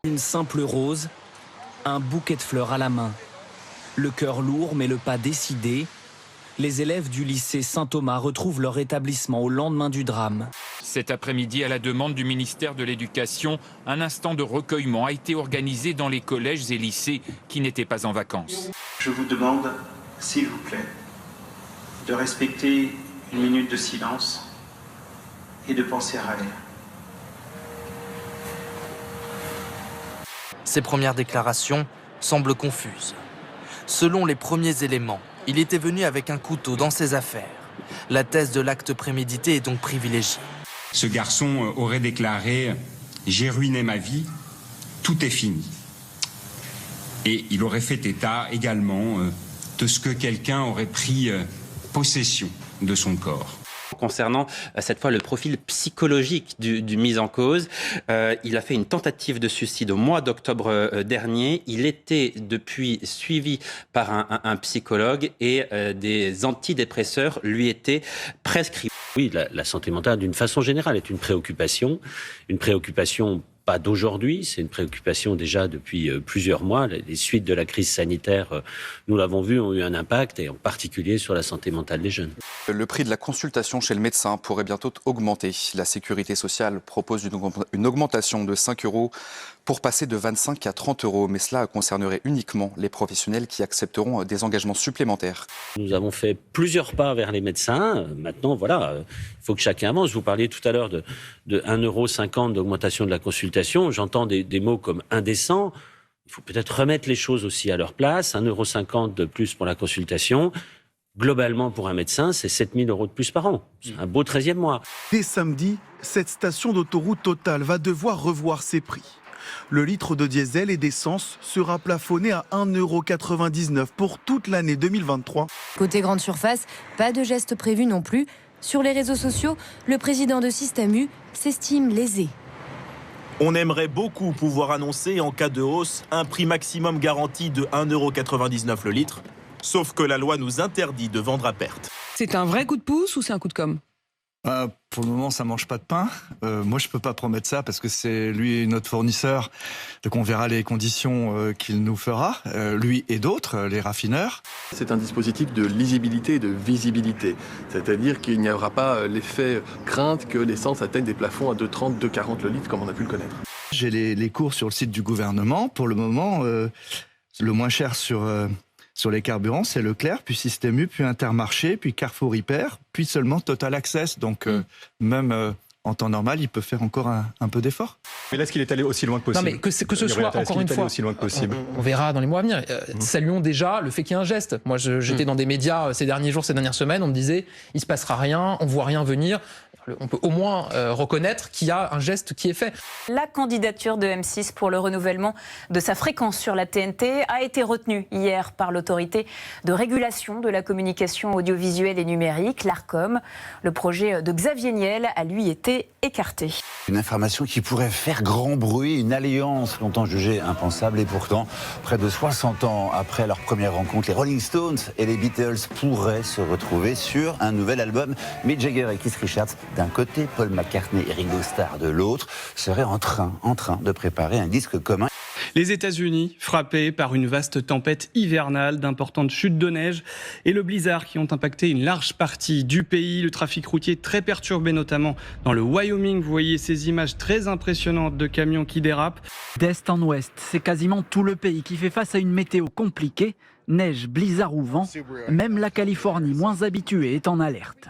Une simple rose, un bouquet de fleurs à la main. Le cœur lourd mais le pas décidé. Les élèves du lycée Saint-Thomas retrouvent leur établissement au lendemain du drame. Cet après-midi, à la demande du ministère de l'Éducation, un instant de recueillement a été organisé dans les collèges et lycées qui n'étaient pas en vacances. Je vous demande, s'il vous plaît, de respecter une minute de silence et de penser à elle. Ses premières déclarations semblent confuses. Selon les premiers éléments, il était venu avec un couteau dans ses affaires. La thèse de l'acte prémédité est donc privilégiée. Ce garçon aurait déclaré « J'ai ruiné ma vie, tout est fini ». Et il aurait fait état également de ce que quelqu'un aurait pris possession de son corps. Concernant cette fois le profil psychologique du mis en cause, il a fait une tentative de suicide au mois d'octobre dernier. Il était depuis suivi par un psychologue et des antidépresseurs lui étaient prescrits. Oui, la santé mentale d'une façon générale est une préoccupation pas d'aujourd'hui, c'est une préoccupation déjà depuis plusieurs mois. Les suites de la crise sanitaire, nous l'avons vu, ont eu un impact, et en particulier sur la santé mentale des jeunes. Le prix de la consultation chez le médecin pourrait bientôt augmenter. La Sécurité sociale propose une augmentation de 5 € pour passer de 25 à 30 €. Mais cela concernerait uniquement les professionnels qui accepteront des engagements supplémentaires. Nous avons fait plusieurs pas vers les médecins. Maintenant, voilà, il faut que chacun avance. Vous parliez tout à l'heure de 1,50 € d'augmentation de la consultation. J'entends des mots comme indécent. Il faut peut-être remettre les choses aussi à leur place. 1,50 € de plus pour la consultation. Globalement, pour un médecin, c'est 7 000 € de plus par an. C'est un beau 13e mois. Dès samedi, cette station d'autoroute Total va devoir revoir ses prix. Le litre de diesel et d'essence sera plafonné à 1,99 € pour toute l'année 2023. Côté grande surface, pas de geste prévu non plus. Sur les réseaux sociaux, le président de Système U s'estime lésé. On aimerait beaucoup pouvoir annoncer en cas de hausse un prix maximum garanti de 1,99 € le litre. Sauf que la loi nous interdit de vendre à perte. C'est un vrai coup de pouce ou c'est un coup de com'? Pour le moment, ça mange pas de pain. Moi, je peux pas promettre ça parce que c'est lui notre fournisseur. Donc, on verra les conditions qu'il nous fera, lui et d'autres, les raffineurs. C'est un dispositif de lisibilité et de visibilité. C'est-à-dire qu'il n'y aura pas l'effet crainte que l'essence atteigne des plafonds à 2,30, 2,40 le litre, comme on a pu le connaître. J'ai les cours sur le site du gouvernement. Pour le moment, le moins cher sur les carburants, c'est Leclerc, puis Système U, puis Intermarché, puis Carrefour Hyper, puis seulement Total Access. Donc même en temps normal, il peut faire encore un peu d'effort. Mais là, est-ce qu'il est allé aussi loin que possible? Non, mais que ce soit, encore une fois, on verra dans les mois à venir. Saluons déjà le fait qu'il y ait un geste. Moi, j'étais dans des médias ces derniers jours, ces dernières semaines, on me disait, il se passera rien, on voit rien venir. On peut au moins reconnaître qu'il y a un geste qui est fait. La candidature de M6 pour le renouvellement de sa fréquence sur la TNT a été retenue hier par l'autorité de régulation de la communication audiovisuelle et numérique, l'Arcom. Le projet de Xavier Niel a lui été écarté. Une information qui pourrait faire grand bruit, une alliance longtemps jugée impensable et pourtant, près de 60 ans après leur première rencontre, les Rolling Stones et les Beatles pourraient se retrouver sur un nouvel album. Mick Jagger et Keith Richards d'un côté, Paul McCartney et Ringo Starr de l'autre, seraient en train de préparer un disque commun. Les États-Unis, frappés par une vaste tempête hivernale, d'importantes chutes de neige et le blizzard qui ont impacté une large partie du pays. Le trafic routier très perturbé, notamment dans le Wyoming. Vous voyez ces images très impressionnantes de camions qui dérapent. D'est en ouest, c'est quasiment tout le pays qui fait face à une météo compliquée. Neige, blizzard ou vent, même la Californie, moins habituée, est en alerte.